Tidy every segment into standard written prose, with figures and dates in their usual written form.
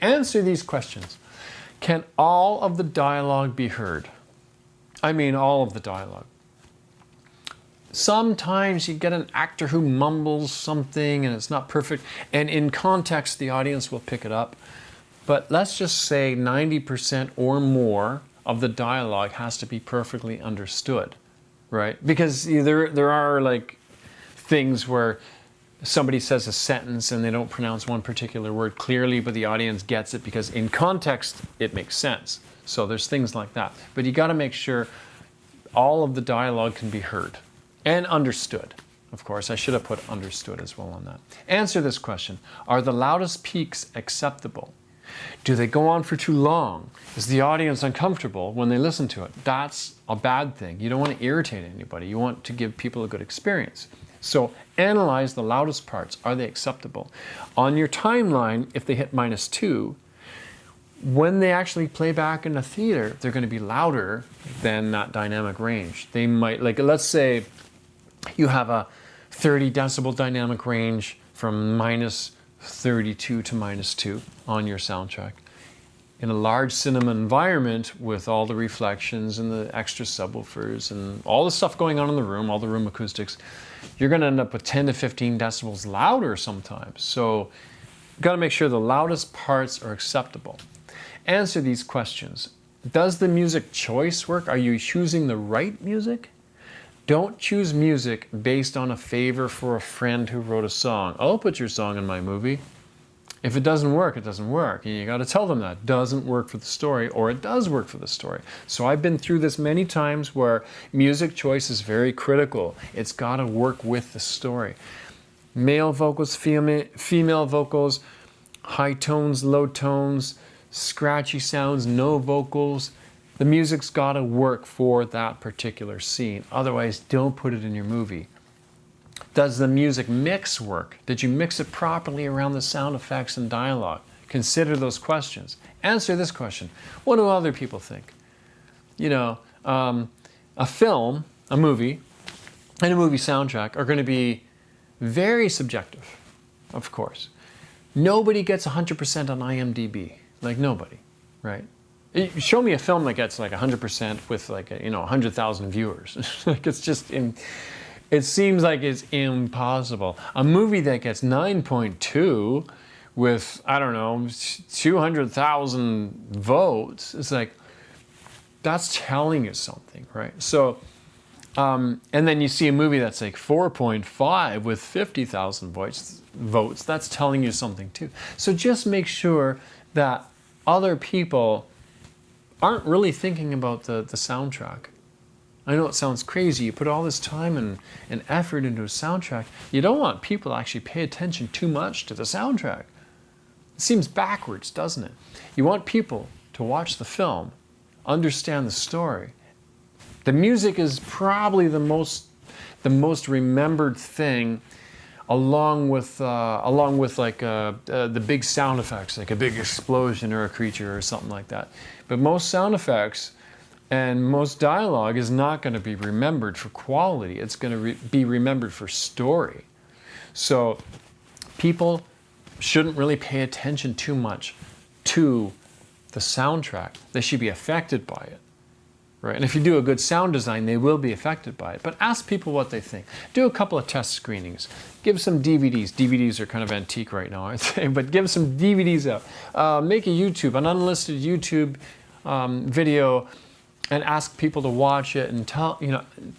Answer these questions. Can all of the dialogue be heard? I mean, all of the dialogue. Sometimes you get an actor who mumbles something and it's not perfect, and in context, the audience will pick it up. But let's just say 90% or more of the dialogue has to be perfectly understood, right? Because there are like things where somebody says a sentence and they don't pronounce one particular word clearly, but the audience gets it because in context, it makes sense. So there's things like that. But you got to make sure all of the dialogue can be heard and understood. Of course, I should have put understood as well on that. Answer this question. Are the loudest peaks acceptable? Do they go on for too long? Is the audience uncomfortable when they listen to it? That's a bad thing. You don't want to irritate anybody. You want to give people a good experience. So analyze the loudest parts. Are they acceptable? On your timeline, if they hit -2, when they actually play back in the theater, they're going to be louder than that dynamic range. They might, like, let's say you have a 30 decibel dynamic range from -32 to -2 on your soundtrack. In a large cinema environment with all the reflections and the extra subwoofers and all the stuff going on in the room, all the room acoustics, you're going to end up with 10 to 15 decibels louder sometimes. So you've got to make sure the loudest parts are acceptable. Answer these questions. Does the music choice work? Are you choosing the right music? Don't choose music based on a favor for a friend who wrote a song. I'll put your song in my movie. If it doesn't work, it doesn't work. And you got to tell them that. It doesn't work for the story, or it does work for the story. So I've been through this many times where music choice is very critical. It's got to work with the story. Male vocals, female vocals, high tones, low tones, scratchy sounds, no vocals. The music's got to work for that particular scene. Otherwise, don't put it in your movie. Does the music mix work? Did you mix it properly around the sound effects and dialogue? Consider those questions. Answer this question. What do other people think? You know, a film, a movie, and a movie soundtrack are going to be very subjective, of course. Nobody gets 100% on IMDb. Like, nobody, right? Show me a film that gets like 100% with like, 100,000 viewers. Like, it's just... It seems like it's impossible. A movie that gets 9.2 with, I don't know, 200,000 votes, it's like, that's telling you something, right? So, and then you see a movie that's like 4.5 with 50,000 votes, that's telling you something too. So just make sure that other people aren't really thinking about the soundtrack. I know it sounds crazy. You put all this time and effort into a soundtrack. You don't want people to actually pay attention too much to the soundtrack. It seems backwards, doesn't it? You want people to watch the film, understand the story. The music is probably the most remembered thing, along with like the big sound effects, like a big explosion or a creature or something like that. But most sound effects and most dialogue is not going to be remembered for quality. It's going to be remembered for story. So people shouldn't really pay attention too much to the soundtrack. They should be affected by it, right? And if you do a good sound design, they will be affected by it. But ask people what they think. Do a couple of test screenings. Give some DVDs. DVDs are kind of antique right now, I'd say, but give some DVDs out. Make an unlisted YouTube video, and ask people to watch it and tell,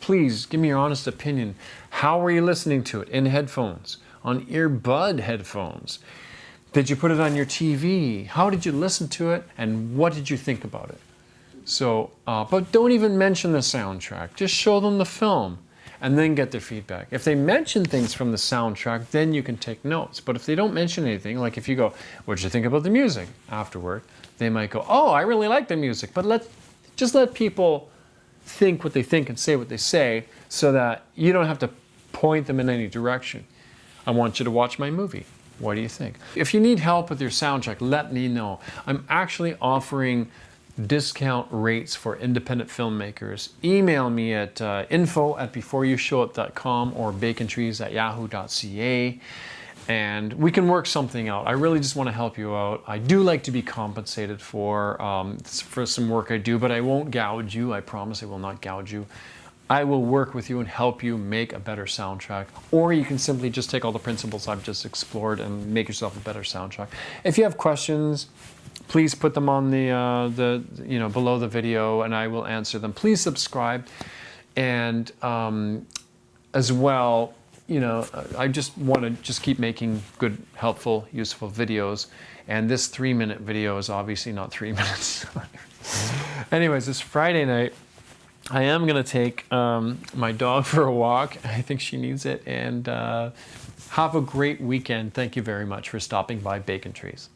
please give me your honest opinion. How were you listening to it? In headphones, on earbud headphones? Did you put it on your TV? How did you listen to it? And what did you think about it? So, but don't even mention the soundtrack. Just show them the film and then get their feedback. If they mention things from the soundtrack, then you can take notes. But if they don't mention anything, like if you go, what did you think about the music afterward? They might go, oh, I really like the music, but just let people think what they think and say what they say so that you don't have to point them in any direction. I want you to watch my movie. What do you think? If you need help with your soundtrack, let me know. I'm actually offering discount rates for independent filmmakers. Email me at info@beforeyoushow.com or bacon trees@yahoo.ca. and we can work something out. I really just want to help you out. I do like to be compensated for some work I do, but I won't gouge you. I promise I will not gouge you. I will work with you and help you make a better soundtrack, or you can simply just take all the principles I've just explored and make yourself a better soundtrack. If you have questions, please put them on the below the video, and I will answer them. Please subscribe, and as well, I just want to just keep making good, helpful, useful videos. And this 3-minute video is obviously not 3 minutes. Anyways, this Friday night, I am going to take my dog for a walk. I think she needs it. And have a great weekend. Thank you very much for stopping by Bacon Trees.